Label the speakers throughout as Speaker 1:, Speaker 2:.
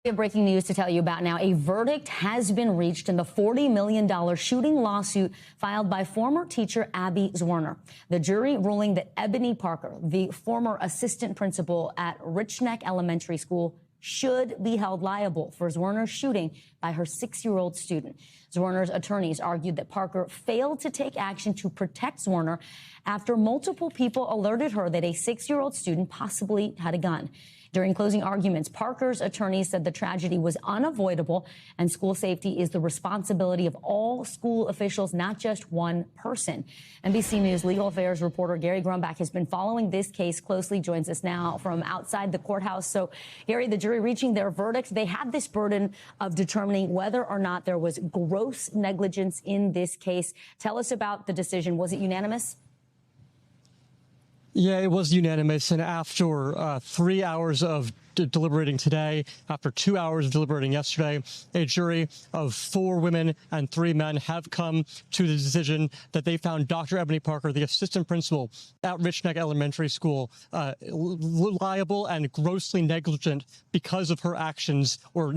Speaker 1: We have breaking news to tell you about now. A verdict has been reached in the $40 million shooting lawsuit filed by former teacher Abby Zwerner. The jury ruling that Ebony Parker, the former assistant principal at Richneck Elementary School, should be held liable for Zwerner's shooting by her 6-year-old student. Zwerner's attorneys argued that Parker failed to take action to protect Zwerner after multiple people alerted her that a 6-year-old student possibly had a gun. During closing arguments, Parker's attorneys said the tragedy was unavoidable and school safety is the responsibility of all school officials, not just one person. NBC News legal affairs reporter Gary Grumbach has been following this case closely, joins us now from outside the courthouse. So, Gary, the jury reaching their verdict, they had this burden of determining whether or not there was gross negligence in this case. Tell us about the decision. Was it unanimous?
Speaker 2: Yeah, it was unanimous. And after 3 hours of deliberating today, after 2 hours of deliberating yesterday, a jury of 4 women and 3 men have come to the decision that they found Dr. Ebony Parker, the assistant principal at Richneck Elementary School, liable and grossly negligent because of her actions or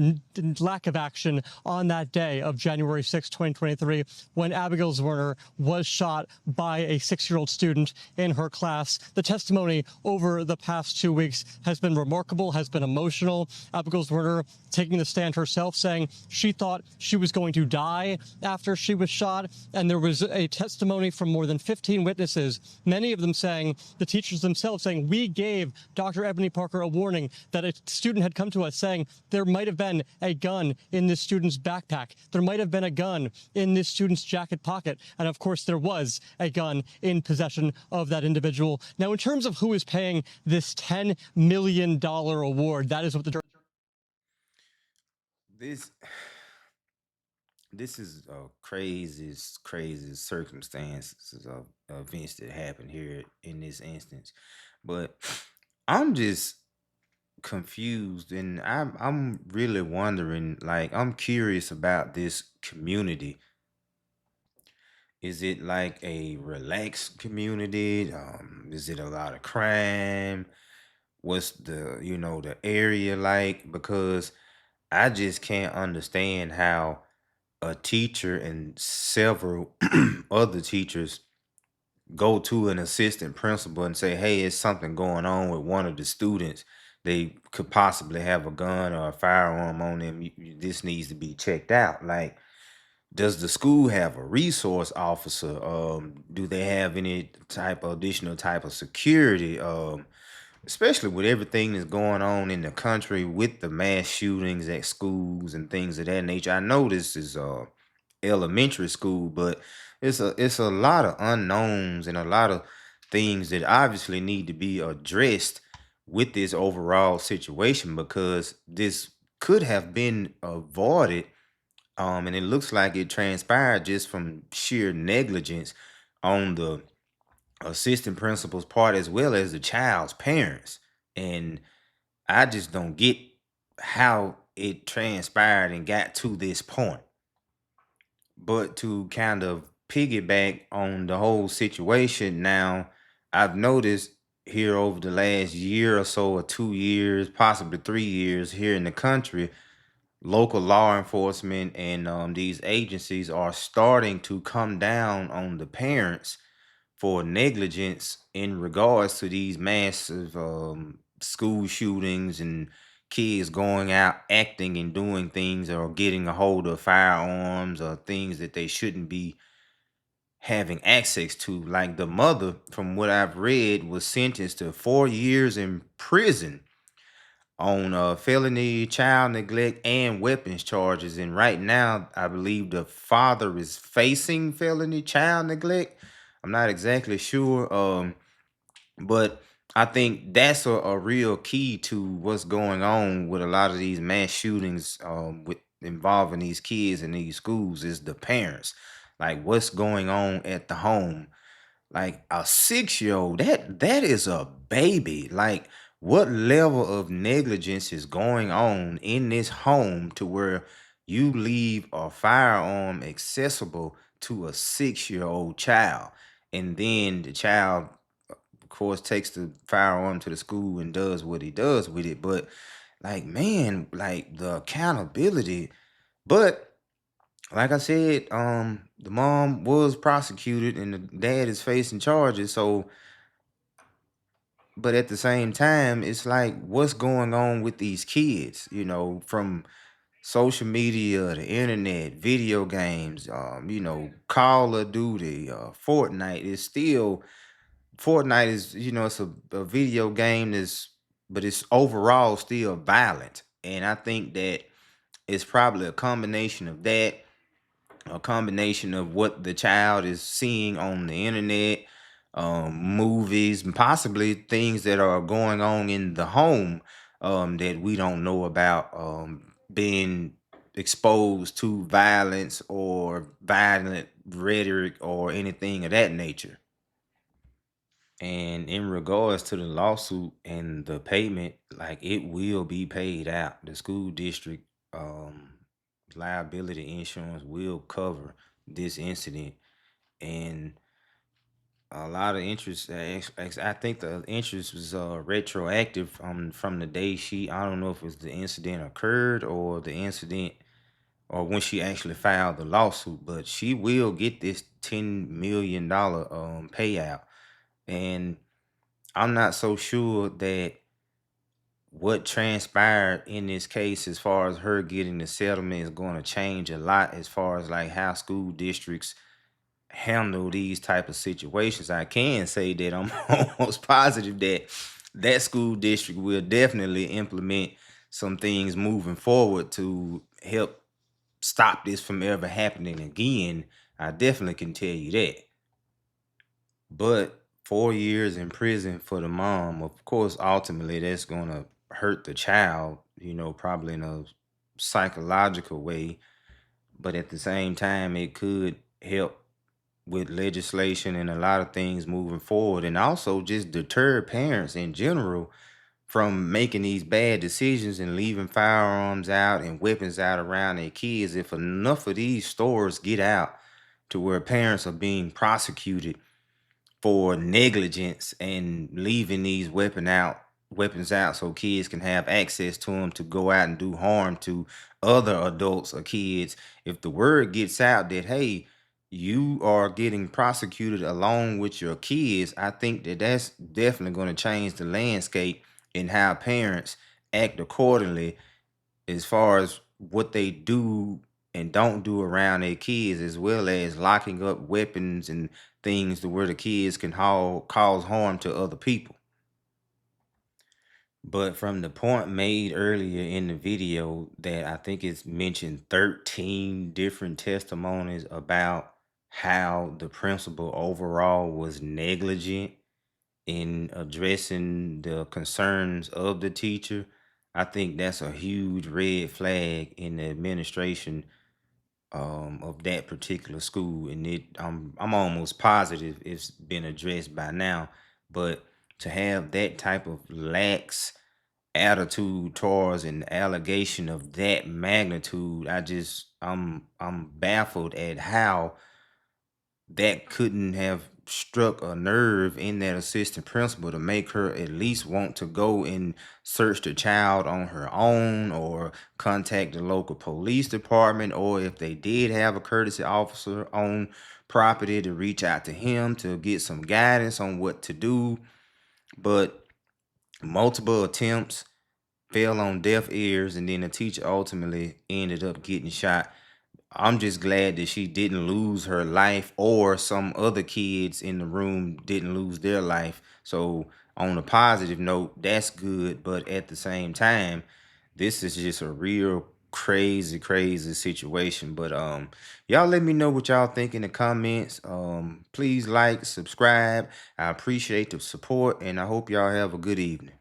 Speaker 2: lack of action on that day of January 6, 2023, when Abigail Zwerner was shot by a 6-year-old student in her class. The testimony over the past 2 weeks has been remarkable, has been emotional. Abigail Zwerner taking the stand herself, saying she thought she was going to die after she was shot. And there was a testimony from more than 15 witnesses, many of them saying, the teachers themselves saying, we gave Dr. Ebony Parker a warning that a student had come to us saying there might have been a gun in this student's backpack. There might have been a gun in this student's jacket pocket. And of course, there was a gun in possession of that individual. Now, in terms of who is paying this $10 million award, that is what the
Speaker 3: This is a crazy circumstances of events that happened here in this instance. But I'm just confused, and I'm really wondering, like, I'm curious about this community. Is it like a relaxed community? Is it a lot of crime? What's the area like? Because I just can't understand how a teacher and several other teachers go to an assistant principal and say, hey, it's something going on with one of the students. They could possibly have a gun or a firearm on them. This needs to be checked out. Like, does the school have a resource officer? Do they have any type of additional type of security? Especially with everything that's going on in the country with the mass shootings at schools and things of that nature. I know this is elementary school, but it's a lot of unknowns and a lot of things that obviously need to be addressed with this overall situation, because this could have been avoided. And it looks like it transpired just from sheer negligence on the assistant principal's part as well as the child's parents. And I just don't get how it transpired and got to this point. But to kind of piggyback on the whole situation now, I've noticed here over the last year or so, or 2 years, possibly 3 years here in the country, local law enforcement and these agencies are starting to come down on the parents for negligence in regards to these massive school shootings and kids going out acting and doing things or getting a hold of firearms or things that they shouldn't be having access to. Like, the mother, from what I've read, was sentenced to 4 years in prison on felony child neglect and weapons charges. And right now, I believe the father is facing felony child neglect. I'm not exactly sure. But I think that's a real key to what's going on with a lot of these mass shootings with involving these kids in these schools is the parents. Like, what's going on at the home? Like, a 6-year-old, that is a baby. Like, what level of negligence is going on in this home to where you leave a firearm accessible to a 6-year-old child, and then the child, of course, takes the firearm to the school and does what he does with it? But like, man, like the accountability. But like I said, the mom was prosecuted and the dad is facing charges. So, but at the same time, it's like, what's going on with these kids? From social media, the internet, video games, Call of Duty, Fortnite is still Fortnite is, it's a video game but it's overall still violent. And I think that it's probably a combination of that, a combination of what the child is seeing on the internet, movies, and possibly things that are going on in the home, that we don't know about, being exposed to violence or violent rhetoric or anything of that nature. And in regards to the lawsuit and the payment, like, it will be paid out. The school district, liability insurance will cover this incident. And a lot of interest, I think the interest was retroactive from the day I don't know if it was the incident occurred or the incident or when she actually filed the lawsuit, but she will get this $10 million payout. And I'm not so sure that what transpired in this case as far as her getting the settlement is going to change a lot as far as like how school districts handle these type of situations. I can say that I'm almost positive that that school district will definitely implement some things moving forward to help stop this from ever happening again. I definitely can tell you that. But 4 years in prison for the mom, of course, ultimately that's going to hurt the child, probably in a psychological way. But at the same time, it could help with legislation and a lot of things moving forward, and also just deter parents in general from making these bad decisions and leaving firearms out and weapons out around their kids. If enough of these stores get out to where parents are being prosecuted for negligence and leaving these weapons out so kids can have access to them to go out and do harm to other adults or kids. If the word gets out that, hey, you are getting prosecuted along with your kids, I think that that's definitely going to change the landscape in how parents act accordingly as far as what they do and don't do around their kids, as well as locking up weapons and things to where the kids can cause harm to other people. But from the point made earlier in the video that I think it's mentioned 13 different testimonies about how the principal overall was negligent in addressing the concerns of the teacher, I think that's a huge red flag in the administration of that particular school. And I'm almost positive it's been addressed by now. But to have that type of lax attitude towards an allegation of that magnitude, I'm baffled at how that couldn't have struck a nerve in that assistant principal to make her at least want to go and search the child on her own, or contact the local police department, or if they did have a courtesy officer on property, to reach out to him to get some guidance on what to do. But multiple attempts fell on deaf ears, and then the teacher ultimately ended up getting shot. I'm just glad that she didn't lose her life, or some other kids in the room didn't lose their life. So on a positive note, that's good. But at the same time, this is just a real crazy, crazy situation. But y'all let me know what y'all think in the comments. Please like, subscribe. I appreciate the support, and I hope y'all have a good evening.